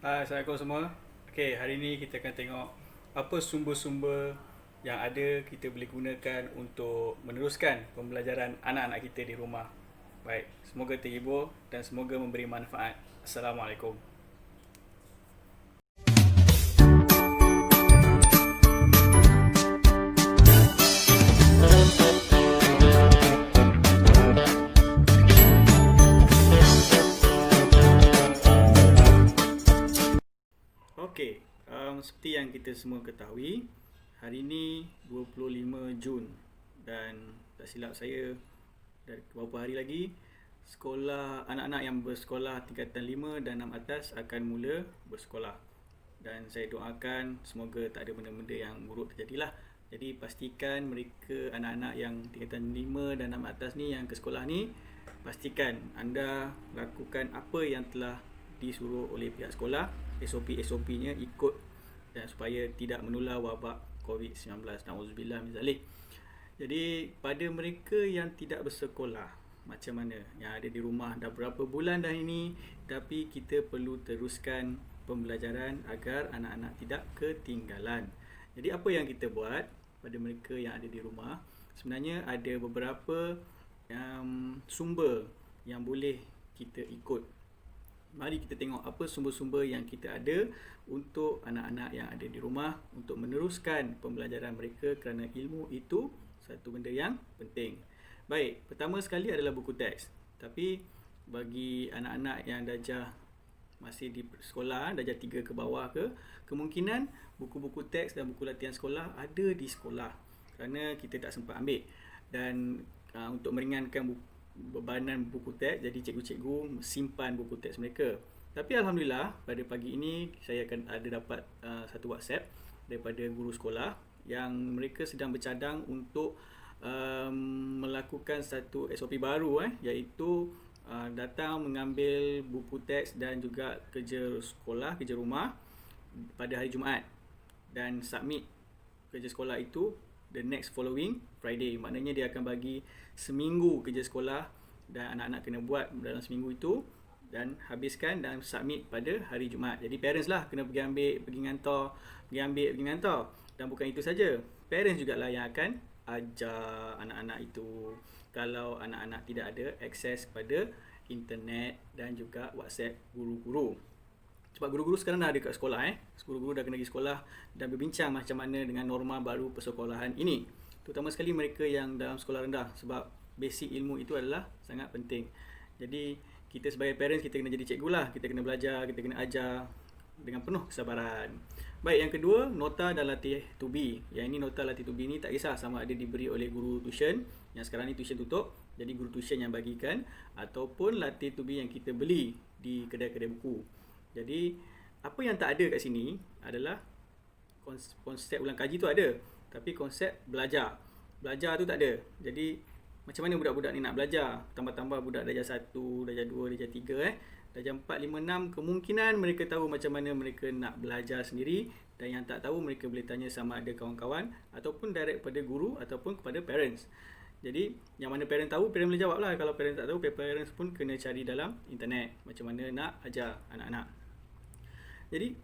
Hai, Assalamualaikum semua. Okey, hari ni kita akan tengok apa sumber-sumber yang ada kita boleh gunakan untuk meneruskan pembelajaran anak-anak kita di rumah. Baik, semoga terhibur dan semoga memberi manfaat. Assalamualaikum. Okey, seperti yang kita semua ketahui, hari ini 25 Jun dan tak silap saya dari beberapa hari lagi sekolah anak-anak yang bersekolah tingkatan 5 dan 6 atas akan mula bersekolah. Dan saya doakan semoga tak ada benda-benda yang buruk terjadilah. Jadi pastikan mereka anak-anak yang tingkatan 5 dan 6 atas ni yang ke sekolah ni, pastikan anda lakukan apa yang telah disuruh oleh pihak sekolah, SOP-SOP-nya ikut dan supaya tidak menular wabak COVID-19. Nauzubillah min zalik. Jadi pada mereka yang tidak bersekolah, macam mana yang ada di rumah dah berapa bulan dah ini, tapi kita perlu teruskan pembelajaran agar anak-anak tidak ketinggalan. Jadi apa yang kita buat pada mereka yang ada di rumah, sebenarnya ada beberapa sumber yang boleh kita ikut. Mari kita tengok apa sumber-sumber yang kita ada untuk anak-anak yang ada di rumah untuk meneruskan pembelajaran mereka, kerana ilmu itu satu benda yang penting. Baik, pertama sekali adalah buku teks. Tapi bagi anak-anak yang darjah masih di sekolah, darjah 3 ke bawah ke, kemungkinan buku-buku teks dan buku latihan sekolah ada di sekolah kerana kita tak sempat ambil. Dan untuk meringankan bebanan buku teks, jadi cikgu-cikgu simpan buku teks mereka. Tapi Alhamdulillah pada pagi ini saya akan ada dapat satu WhatsApp daripada guru sekolah yang mereka sedang bercadang untuk melakukan satu SOP baru, iaitu datang mengambil buku teks dan juga kerja sekolah, kerja rumah pada hari Jumaat dan submit kerja sekolah itu the next following Friday. Maknanya dia akan bagi seminggu kerja sekolah dan anak-anak kena buat dalam seminggu itu dan habiskan dan submit pada hari Jumaat. Jadi parents lah kena pergi ambil, pergi ngantar, pergi ambil, pergi ngantar. Dan bukan itu saja, parents jugalah yang akan ajar anak-anak itu kalau anak-anak tidak ada akses pada internet dan juga WhatsApp guru-guru. Sebab guru-guru sekarang dah ada kat sekolah. Guru-guru dah kena pergi sekolah dan berbincang macam mana dengan norma baru persekolahan ini. Terutama sekali mereka yang dalam sekolah rendah, sebab basic ilmu itu adalah sangat penting. Jadi kita sebagai parents, kita kena jadi cikgu lah. Kita kena belajar, kita kena ajar dengan penuh kesabaran. Baik, yang kedua, nota dan latih to be. Yang ini nota latih to be ni tak kisah sama ada diberi oleh guru tuition, yang sekarang ni tuition tutup, jadi guru tuition yang bagikan, ataupun latih to be yang kita beli di kedai-kedai buku. Jadi apa yang tak ada kat sini adalah konsep ulang kaji tu ada, tapi konsep belajar tu tak ada. Jadi macam mana budak-budak ni nak belajar? Tambah-tambah budak darjah 1, darjah 2, darjah 3, darjah 4, 5, 6, kemungkinan mereka tahu macam mana mereka nak belajar sendiri, dan yang tak tahu mereka boleh tanya sama ada kawan-kawan ataupun direct pada guru ataupun kepada parents. Jadi yang mana parent tahu, parent boleh jawab lah. Kalau parent tak tahu, parents pun kena cari dalam internet macam mana nak ajar anak-anak. Jadi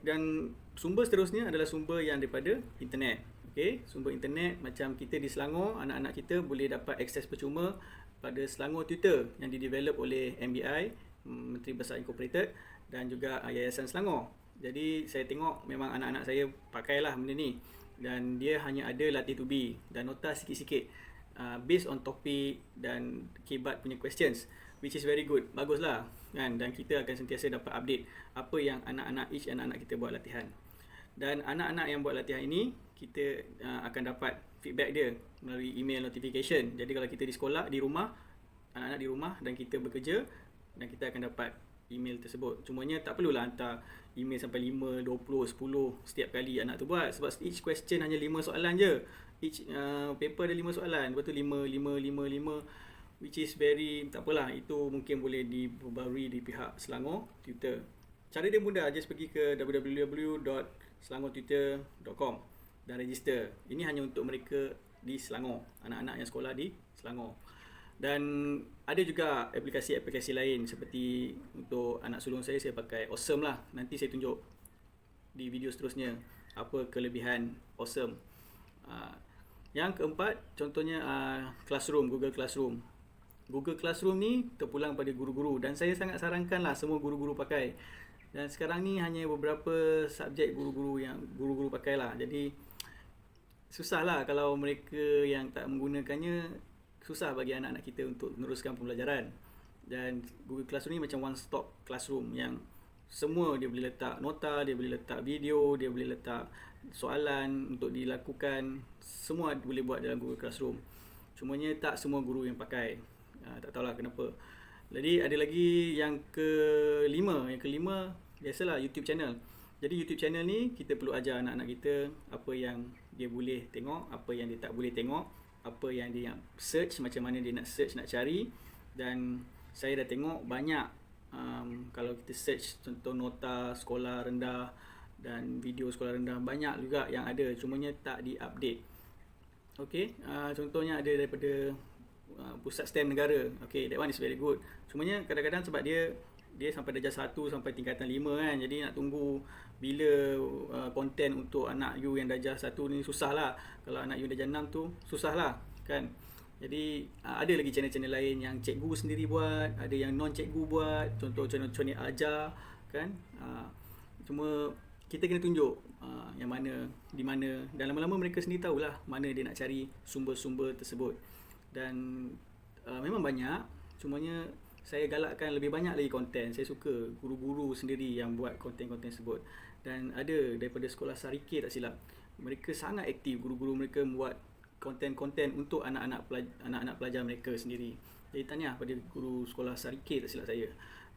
dan sumber seterusnya adalah sumber yang daripada internet. Okey, sumber internet macam kita di Selangor, anak-anak kita boleh dapat akses percuma pada Selangor Tutor yang didevelop oleh MBI, Menteri Besar Incorporated, dan juga Yayasan Selangor. Jadi saya tengok memang anak-anak saya pakailah benda ni, dan dia hanya ada latih to be dan nota sikit-sikit based on topik dan KBAT punya questions, which is very good, baguslah kan. Dan kita akan sentiasa dapat update apa yang anak-anak kita buat latihan. Dan anak-anak yang buat latihan ini, kita akan dapat feedback dia melalui email notification. Jadi kalau kita di sekolah, di rumah, anak-anak di rumah dan kita bekerja, dan kita akan dapat email tersebut. Cumanya tak perlulah hantar email sampai 5, 20, 10 setiap kali anak tu buat, sebab each question hanya 5 soalan je. Each paper ada 5 soalan. Lepas tu 5, which is very, tak apalah, itu mungkin boleh diperbarui di pihak Selangor Tutor. Cara dia mudah, just pergi ke www.selangortutor.com dan register. Ini hanya untuk mereka di Selangor, anak-anak yang sekolah di Selangor. Dan ada juga aplikasi-aplikasi lain seperti untuk anak sulung saya pakai Awesome lah. Nanti saya tunjuk di video seterusnya apa kelebihan Awesome. Yang keempat, contohnya Classroom, Google Classroom. Google Classroom ni terpulang pada guru-guru dan saya sangat sarankanlah semua guru-guru pakai. Dan sekarang ni hanya beberapa subjek guru-guru pakai lah. Jadi susahlah kalau mereka yang tak menggunakannya, susah bagi anak-anak kita untuk meneruskan pembelajaran. Dan Google Classroom ni macam one stop classroom yang semua dia boleh letak nota, dia boleh letak video, dia boleh letak soalan untuk dilakukan, semua boleh buat dalam Google Classroom. Cumanya tak semua guru yang pakai. Tak tahulah kenapa. Jadi ada lagi yang kelima. Yang kelima biasalah YouTube channel. Jadi YouTube channel ni kita perlu ajar anak-anak kita apa yang dia boleh tengok, apa yang dia tak boleh tengok, apa yang dia nak search, macam mana dia nak search, nak cari. Dan saya dah tengok banyak kalau kita search contoh nota sekolah rendah dan video sekolah rendah, banyak juga yang ada, cumanya tak di-update. Okay, contohnya ada daripada Pusat STEM Negara. Okay, that one is very good. Cumanya kadang-kadang sebab dia sampai darjah 1 sampai tingkatan 5 kan. Jadi nak tunggu bila konten untuk anak you yang darjah 1 ni susah lah. Kalau anak you darjah 6 tu susah lah kan. Jadi ada lagi channel-channel lain yang cikgu sendiri buat, ada yang non cikgu buat, contoh channel ajar kan. Cuma kita kena tunjuk yang mana, di mana, dan lama-lama mereka sendiri tahulah mana dia nak cari sumber-sumber tersebut. Dan memang banyak, cumanya saya galakkan lebih banyak lagi konten. Saya suka guru-guru sendiri yang buat konten-konten tersebut. Dan ada daripada sekolah Sarikeh tak silap, mereka sangat aktif, guru-guru mereka buat konten-konten untuk anak-anak pelajar mereka sendiri. Jadi tahniah pada guru sekolah Sarikeh tak silap saya.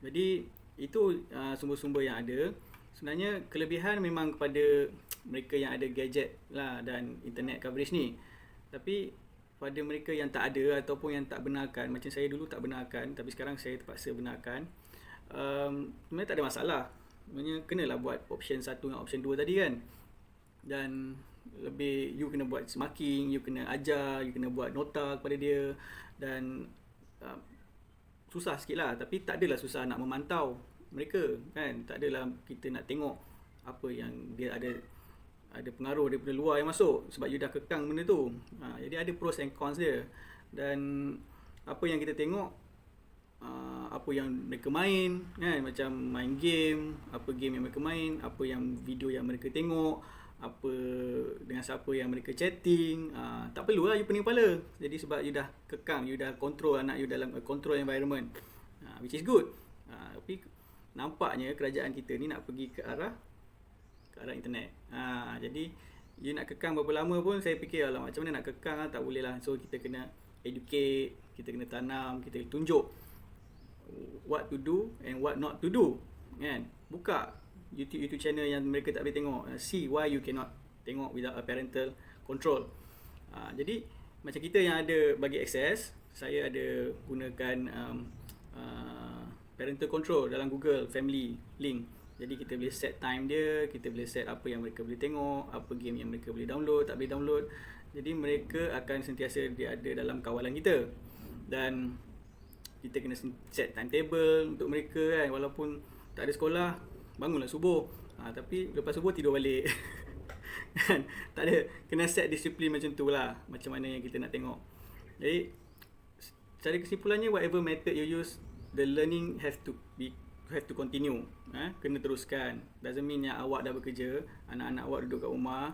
Jadi itu sumber-sumber yang ada. Sebenarnya kelebihan memang kepada mereka yang ada gadget lah dan internet coverage ni. Tapi pada mereka yang tak ada ataupun yang tak benarkan, macam saya dulu tak benarkan tapi sekarang saya terpaksa benarkan, sebenarnya tak ada masalah. Sebenarnya kenalah buat option 1 dan option 2 tadi kan. Dan lebih you kena buat marking, you kena ajar, you kena buat nota kepada dia. Dan susah sikit lah, tapi tak adalah susah nak memantau mereka kan. Tak adalah kita nak tengok apa yang dia ada pengaruh daripada luar yang masuk, sebab you dah kekang benda tu. Jadi ada pros and cons dia. Dan apa yang kita tengok, apa yang mereka main kan, macam main game, apa game yang mereka main, apa yang video yang mereka tengok, apa dengan siapa yang mereka chatting, tak perlu lah you pening kepala. Jadi sebab you dah kekang, you dah control anak you dalam control environment, which is good. Tapi nampaknya kerajaan kita ni nak pergi ke arah internet. Jadi you nak kekang berapa lama pun saya fikir macam mana nak kekang tak boleh lah. So kita kena educate, kita kena tanam, kita kena tunjuk what to do and what not to do kan. Buka YouTube channel yang mereka tak boleh tengok, see why you cannot tengok without a parental control. Jadi macam kita yang ada bagi akses, saya ada gunakan parental control dalam Google Family Link. Jadi kita boleh set time dia, kita boleh set apa yang mereka boleh tengok, apa game yang mereka boleh download, tak boleh download. Jadi mereka akan sentiasa dia ada dalam kawalan kita. Dan kita kena set timetable untuk mereka kan. Walaupun tak ada sekolah, bangunlah subuh. Tapi lepas subuh tidur balik. Kan? Tak ada, kena set disiplin macam tu lah, macam mana yang kita nak tengok. Jadi secara kesimpulannya, whatever method you use, the learning have to continue. Kena teruskan. Doesn't mean yang awak dah bekerja, anak-anak awak duduk kat rumah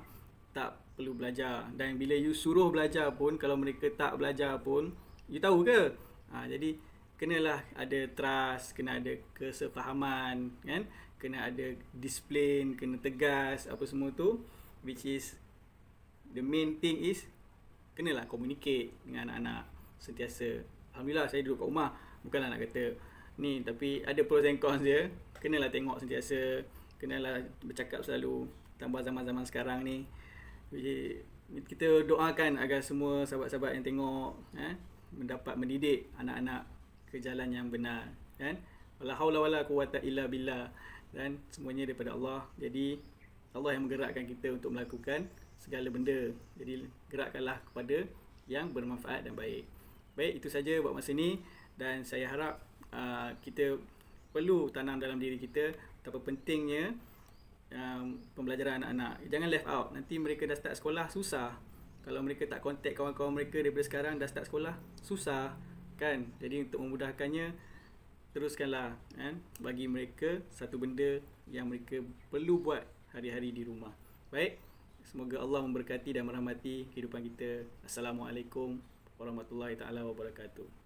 tak perlu belajar. Dan bila you suruh belajar pun, kalau mereka tak belajar pun, you tahu ke? Jadi kenalah ada trust, kena ada kesefahaman kan, kena ada disiplin, kena tegas, apa semua tu, which is the main thing is kenalah communicate dengan anak-anak sentiasa. Alhamdulillah saya duduk kat rumah, bukanlah nak kata ni, tapi ada pros and cons dia. Kenalah tengok sentiasa, kenalah bercakap selalu, tambah zaman-zaman sekarang ni. Jadi kita doakan agar semua sahabat-sahabat yang tengok mendapat mendidik anak-anak ke jalan yang benar kan. Wala haula wala quwata illa billah, dan semuanya daripada Allah. Jadi Allah yang menggerakkan kita untuk melakukan segala benda. Jadi gerakkanlah kepada yang bermanfaat dan baik. Baik, itu saja buat masa ni, dan saya harap kita perlu tanam dalam diri kita betapa pentingnya pembelajaran anak-anak. Jangan left out. Nanti mereka dah start sekolah susah. Kalau mereka tak contact kawan-kawan mereka daripada sekarang, dah start sekolah susah kan. Jadi untuk memudahkannya, teruskanlah kan, bagi mereka satu benda yang mereka perlu buat hari-hari di rumah. Baik, semoga Allah memberkati dan merahmati kehidupan kita. Assalamualaikum warahmatullahi taala wabarakatuh.